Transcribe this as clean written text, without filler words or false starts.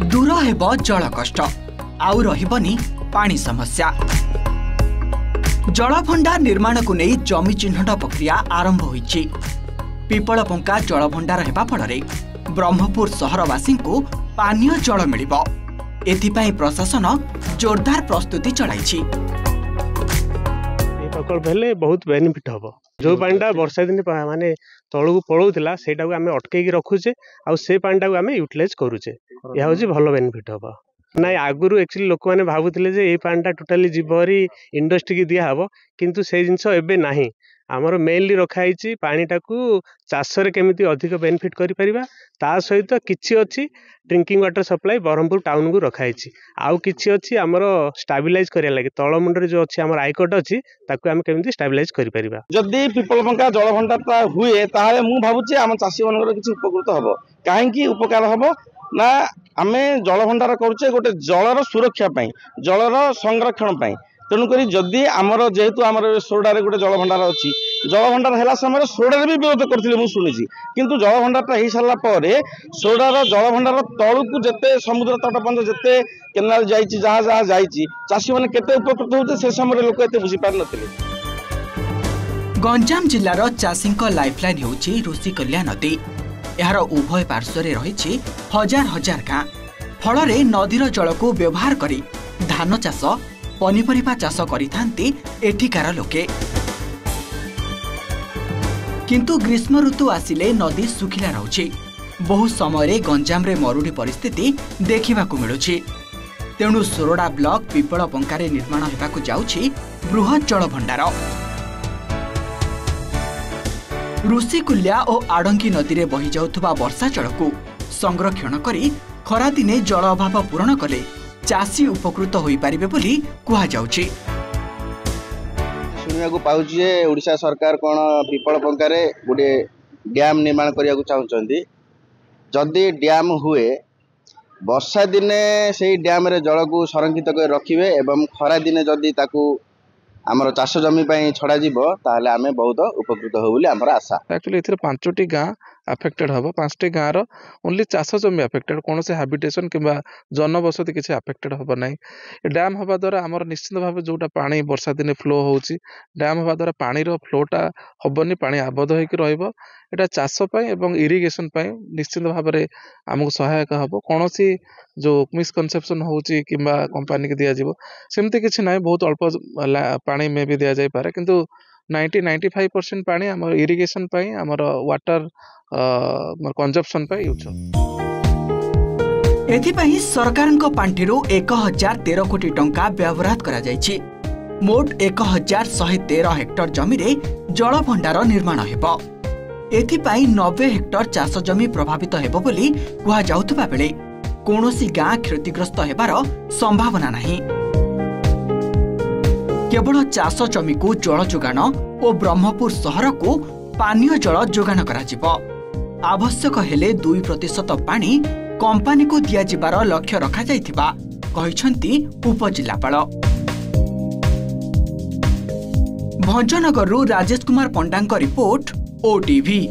दूर हेब जल कष्ट आउ रहिबनी पानी समस्या। जलभंडार निर्माण को नहीं जमी चिन्हट प्रक्रिया आरंभ होईछि। पिपलपंका जलभंडार हेबा फलरे ब्रह्मपुर सहरवासी को पानीय जल मिलिबो। एथिपाई प्रशासन जोरदार प्रस्तुति चलाइछि। प्रकल्प हेले बहुत बेनिफिट हम जो पानीटा वर्षा दिन माने तलू पड़ोला से अटकई रखुचे से पानीटा आम यूटिलाइज करुचे यह हूँ भल बेनिफिट हम ना आगुरी एक्चुअली लोक मैंने भावुले ये पानीटा टोटाली जीवरी इंडस्ट्री की दिहब किंतु से जिनस एबे नाही आमर मेनली रखाई पानीटा को चाष केमी अधिक बेनिफिट करा ता सहित किसी अच्छी drinking water supply Brahmapur town को रखाई आउ किसी अच्छी आमर स्टाबिलाइज करिया लगे तलमुंडे जो अच्छी आम आईकट अच्छी ताकू आम केमी स्टाबिलाइज करिपरिबा। जदि पिपलपंका जलभंडार हुए ताहे मु भावुची आम चाषी मानकर किसी उपकृत हम कहीं उपकार हम ना आम जलभंडार करुचे गोटे जलर सुरक्षा जलर संरक्षण तेणुक जदि आमर जेहेतु आम सोरडारे गोटे जलभंडार अच्छी जलभंडार है समय सोरडारे भी विरोध करते शुणी किंतु जलभंडारटा हो सारा पर सोरडार जलभंडार तलू जिते समुद्र तटबंध जिते केनाल जहाँ जहाँ जाइए चाषी मैंने केते उपकृत होते से समय लोक एत बुझीपार नथिले। गंजाम जिलार चाषी लाइफलाइन होछि ऋषिकल्या नदी। यार उभय पार्श्व रही हजार हजार गाँ फल नदीर जल को व्यवहार करी धान चाष पनीपरिबा चाष करिथांती एठिकार लोके। किंतु ग्रीष्म ऋतु आसिले नदी सुखिला रहुछि। बहु समय गंजाम रे मरुड़ी परिस्थिति देखिबाकू मिलुछि। तेणु सोरडा ब्लॉक पिपलपंकारे निर्माण हेबाकू जाउछि बृहत जलभंडार। ऋषिकुल्या और आडंकी नदी रे बही जाउथुबा वर्षा जल को संरक्षण करी खरा दिने जल अभाव पूरण कले चाषी उपकृत होई पारिबे बोली कुहा जाउछि। सुनिया को पाउछि जे ओडिशा सरकार कोन पिपलपंका रे गोटे डैम निर्माण करिया को चाहुचंदी। जदि डैम हुए वर्षा दिने से डैम रे जल को संरक्षित कर रखिबे एवं खरा दिने जदि ताकू आमर चाष जमी छड़ा जीव ताहले आमे बहुत उपकृत हो बोली आमर आशा। एक्चुअली इथरे 5टी गाँ अफेक्टेड हम 5टी गाँव ओनली चाष जमी अफेक्टेड कौन से हाबिटेशन किंबा जनबसति किसी अफेक्टेड हम ना। डैम हवा द्वारा आमर निश्चित भाव जोटा पानी वर्षा दिन फ्लो होची डैम हवा द्वारा पानी फ्लोटा हबनी पानी आबद्ध होकर रहिबो। एटा चाष एवं इरिगेशन निश्चित भाव में आमको सहायक हम। कौन सी जो मिसकनसेप्शन होची किंबा कंपनी की दिया जीवो सेमती किछि नाही बहुत अल्प पानी में भी दिया जाय पारे किंतु 90-95% पानी आमर इरिगेशन आमर वाटर कंजप्शन यूज। एथिपाई सरकारक पांठिरु 1013 कोटी टंका व्यवहार करा जायछि। मोट 1113 हेक्टर जमी रे जल भंडार निर्माण हेबो। एथिपाई 90 हेक्टर चाष जमी प्रभावित हेबो बोली कुहा जाउथबा बेले कोनोसी गाँ क्षतिग्रस्त हेबार संभावना नाही। केवल चाष जमी को जल जोगाण और ब्रह्मपुर सहर को पानीय जल जोगाण करा जिवो। आवश्यक हेले 2% पानी कंपनी को दिया जिबार लक्ष्य रखा जाइथिबा कहिसंती उपजिल्लापाल। भंजनगररू राजेश कुमार पंडांक रिपोर्ट, ओटीवी।